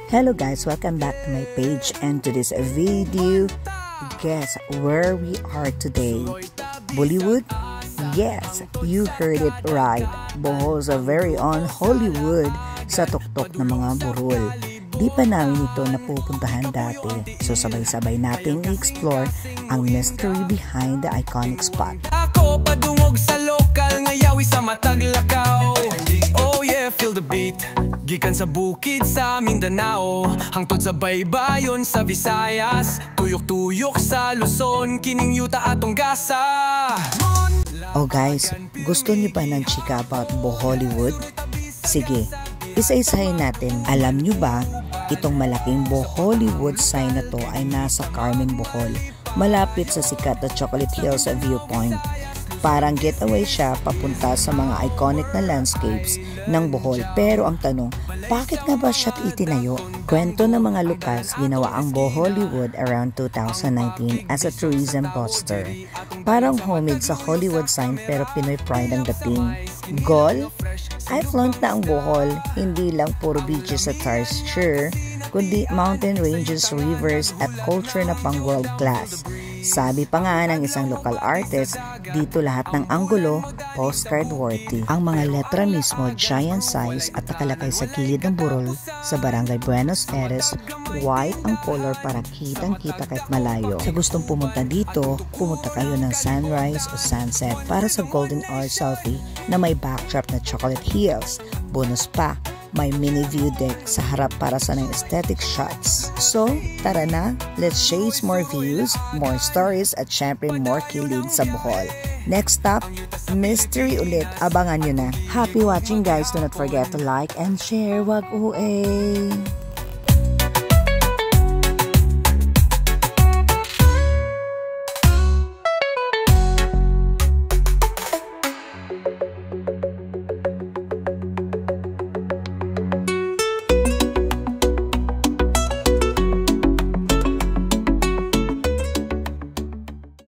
Hello guys, welcome back to my page and to this video. Guess where we are today? Bollywood? Yes, you heard it right. Bohol sa very own Hollywood sa tuktok ng mga burol. Di pa namin ito napupuntahan dati, so sabay-sabay nating i-explore ang mystery behind the iconic spot. Ako padungog sa lokal, ngayawi sa Mataglakaw. Oh yeah, feel the beat. Gikan sa bukid sa Mindanao, hangtod sa baybayon sa Visayas, tuyok-tuyok sa Luzon, kining yuta atong gasa. Oh guys, gusto niyo ba ng chika about Bohollywood? Sige, isa-isahin natin. Alam niyo ba, itong malaking Bohollywood sign na to ay nasa Carmen, Bohol, malapit sa sikat na Chocolate Hills viewpoint. Parang getaway siya papunta sa mga iconic na landscapes ng Bohol. Pero ang tanong, bakit nga ba siya itinayo? Kwento ng mga lukas, ginawa ang Bohollywood around 2019 as a tourism booster. Parang homemade sa Hollywood sign pero Pinoy pride ang dating. Goal? I flaunt na ang Bohol, hindi lang puro beaches at treasure, kundi mountain ranges, rivers at culture na pang world class. Sabi pa nga ng isang local artist, dito lahat ng anggulo, postcard worthy. Ang mga letra mismo, giant size at nakalakay sa gilid ng burol sa Barangay Buenos Aires, white ang color para kitang-kita kahit malayo. Sa gustong pumunta dito, pumunta kayo ng sunrise o sunset para sa golden hour selfie na may backdrop na Chocolate Hills. Bonus pa, may mini view deck sa harap para sa aesthetic shots. So, tara na, let's chase more views, more stories, at syempre more kilig sa Bohol. Next stop, mystery ulit. Abangan nyo na. Happy watching guys. Do not forget to like and share. Wag uwe.